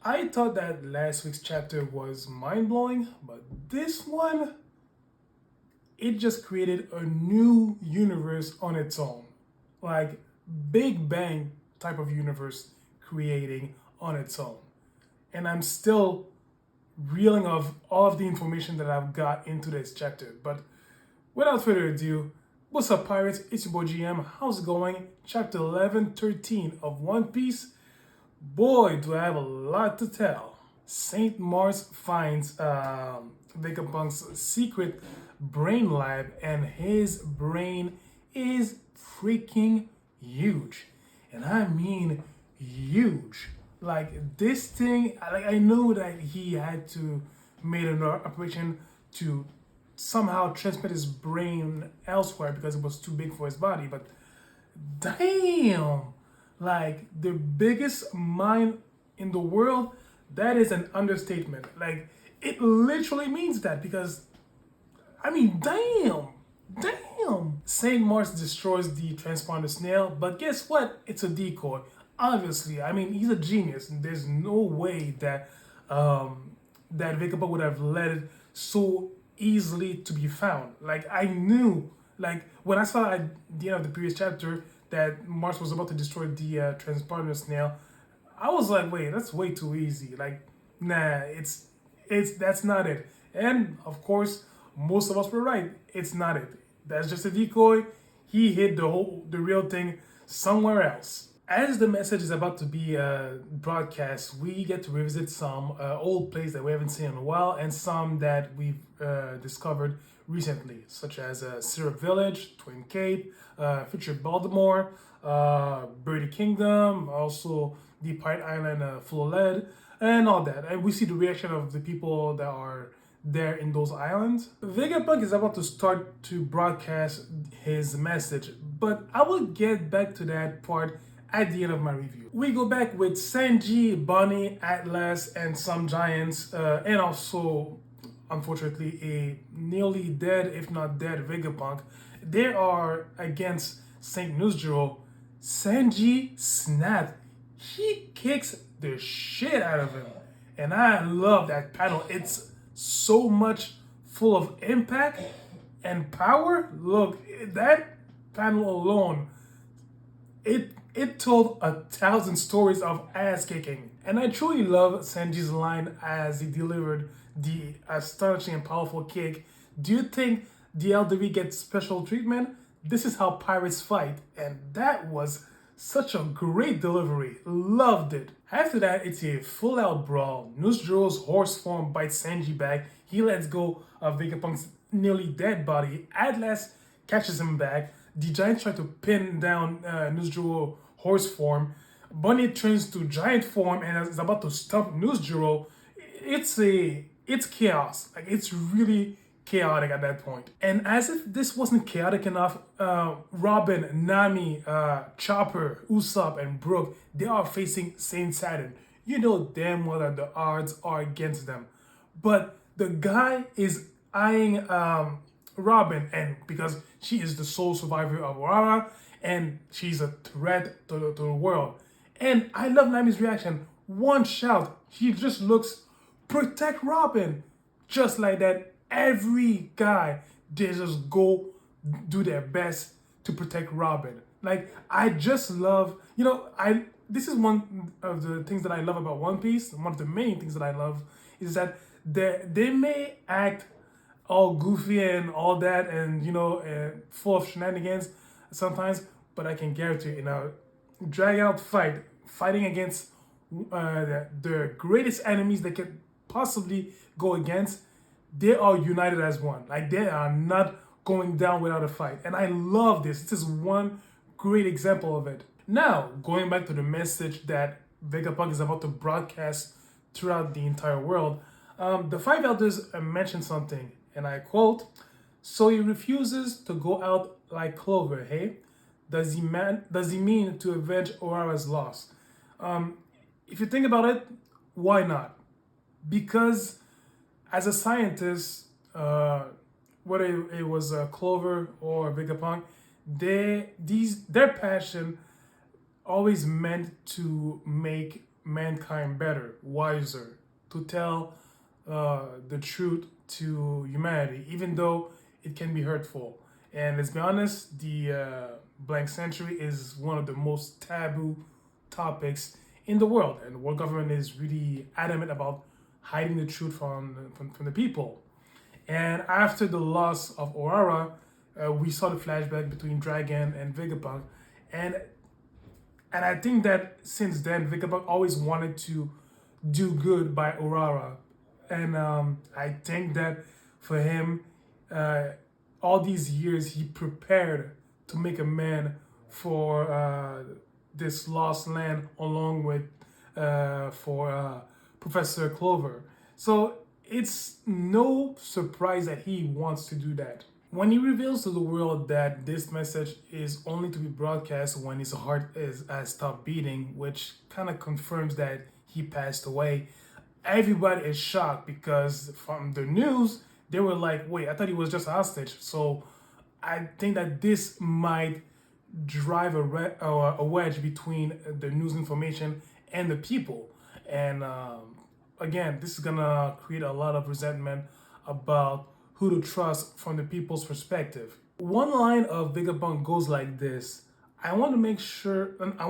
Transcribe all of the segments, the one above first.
I thought that last week's chapter was mind blowing, but this one, it just created a new universe on its own. Like Big Bang type of universe creating on its own. And I'm still reeling of all of the information that I've got into this chapter. But without further ado, what's up, pirates? It's your boy GM. How's it going? Chapter 11, 13 of One Piece. Boy, do I have a lot to tell. Saint Mars finds Vegapunk's secret brain lab, and his brain is freaking huge. And I mean huge. Like this thing, I knew that he had to make an operation to somehow transmit his brain elsewhere because it was too big for his body. But damn, like the biggest mind in the world, that is an understatement. Like it literally means that because I mean, damn. Saint Mars destroys the transponder snail, but guess what? It's a decoy. Obviously, I mean, he's a genius. There's no way that that Vegapunk would have let it so easily to be found. Like I knew, like when I saw at the end of the previous chapter that Mars was about to destroy the transponder snail, I was like, wait, that's way too easy. Like, nah, it's that's not it. And of course, most of us were right. It's not it. That's just a decoy. He hid the real thing somewhere else. As the message is about to be broadcast, we get to revisit some old plays that we haven't seen in a while and some that we've discovered recently, such as Syrup Village, Twin Cape, Future Baltimore, Birdie Kingdom, also the Pirate Island full of lead, and all that. And we see the reaction of the people that are there in those islands. Vegapunk is about to start to broadcast his message, but I will get back to that part at the end of my review. We go back with Sanji, Bonnie, Atlas, and some giants, and also, unfortunately, a nearly dead, if not dead, Vegapunk. They are against Saint Nusjiro. Sanji snapped. He kicks the shit out of him. And I love that panel. It's so much full of impact and power. Look, that panel alone, it told 1,000 stories of ass kicking. And I truly love Sanji's line as he delivered the astonishing and powerful kick. Do you think the elderly get special treatment? This is how pirates fight. And that was such a great delivery. Loved it. After that, it's a full-out brawl. Nusjiro's horse form bites Sanji back. He lets go of Vegapunk's nearly dead body. Atlas catches him back. The giants try to pin down Nusjiro horse form. Bunny turns to giant form and is about to stomp Nusjiro. It's chaos. Like it's really chaotic at that point. And as if this wasn't chaotic enough, Robin, Nami, Chopper, Usopp, and Brook, they are facing Saint Saturn. You know damn well that the odds are against them. But the guy is eyeing Robin, and because she is the sole survivor of Aurora, and she's a threat to the world. And I love Nami's reaction. One shout, she just looks, protect Robin. Just like that, every guy, they just go do their best to protect Robin. Like, I just love, this is one of the things that I love about One Piece. One of the main things that I love is that they may act all goofy and all that and, full of shenanigans sometimes, but I can guarantee drag out fighting against the greatest enemies they could possibly go against, they are united as one. Like they are not going down without a fight. And I love this. This is one great example of it. Now, going back to the message that Vegapunk is about to broadcast throughout the entire world, the five elders mentioned something, and I quote, "So he refuses to go out like Clover, hey? Does he mean to avenge Aurора's loss?" If you think about it, why not? Because as a scientist, whether it was Clover or Vegapunk, their passion always meant to make mankind better, wiser, to tell the truth to humanity, even though it can be hurtful. And let's be honest, the blank century is one of the most taboo topics in the world, and the world government is really adamant about hiding the truth from the people. And after the loss of Aurora, we saw the flashback between Dragon and Vegapunk, and I think that since then, Vegapunk always wanted to do good by Aurora, and I think that for him, uh, all these years he prepared to make a man for this lost land, along with for Professor Clover. So it's no surprise that he wants to do that. When he reveals to the world that this message is only to be broadcast when his heart has stopped beating, which kind of confirms that he passed away, everybody is shocked because from the news, they were like, wait, I thought he was just a hostage. So I think that this might drive a wedge between the news information and the people. And again, this is gonna create a lot of resentment about who to trust from the people's perspective. One line of Vegapunk goes like this. I want to make sure, I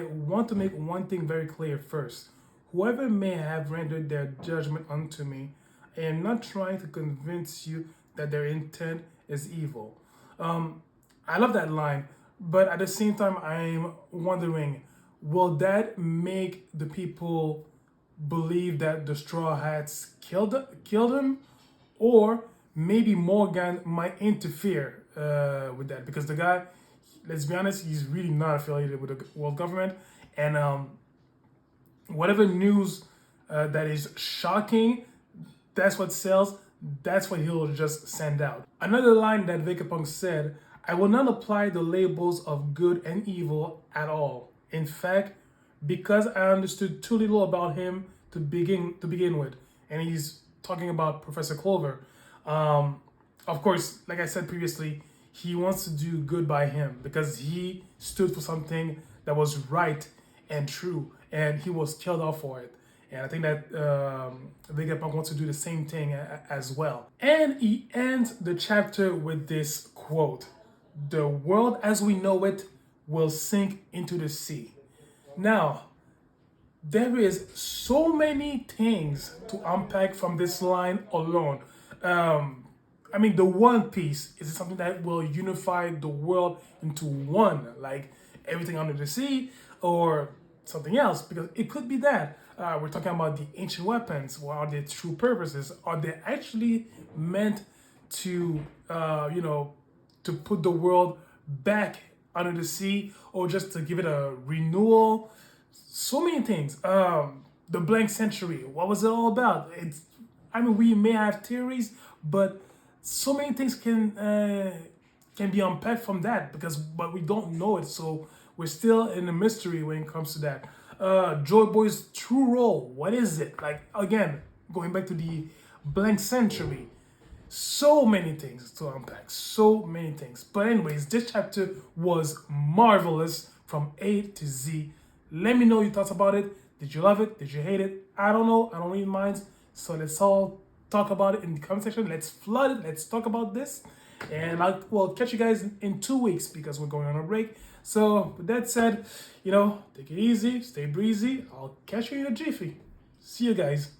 want to make one thing very clear first. Whoever may have rendered their judgment unto me, I am not trying to convince you that their intent is evil. I love that line, but at the same time, I'm wondering, will that make the people believe that the Straw Hats killed him, or maybe Morgan might interfere with that because the guy, let's be honest, he's really not affiliated with the world government, and whatever news that is shocking, that's what sells. That's what he'll just send out. Another line that Vegapunk said, I will not apply the labels of good and evil at all. In fact, because I understood too little about him to begin with. And he's talking about Professor Clover. Of course, like I said previously, he wants to do good by him because he stood for something that was right and true, and he was killed off for it. And I think that Vegapunk wants to do the same thing as well. And he ends the chapter with this quote: the world as we know it will sink into the sea. Now, there is so many things to unpack from this line alone. I mean, the One Piece is something that will unify the world into one, like everything under the sea, or something else, because it could be that. We're talking about the ancient weapons. What are their true purposes? Are they actually meant to, to put the world back under the sea, or just to give it a renewal? So many things. The blank century. What was it all about? We may have theories, but so many things can be unpacked from that but we don't know it. So we're still in a mystery when it comes to that. Joy Boy's true role. What is it? Like, again, going back to the blank century. So many things to unpack. So many things. But anyways, this chapter was marvelous from A to Z. Let me know your thoughts about it. Did you love it? Did you hate it? I don't know. I don't read minds. So let's all talk about it in the comment section. Let's flood it. Let's talk about this. And I'll catch you guys in 2 weeks because we're going on a break. So with that said, take it easy, stay breezy. I'll catch you in a jiffy. See you guys.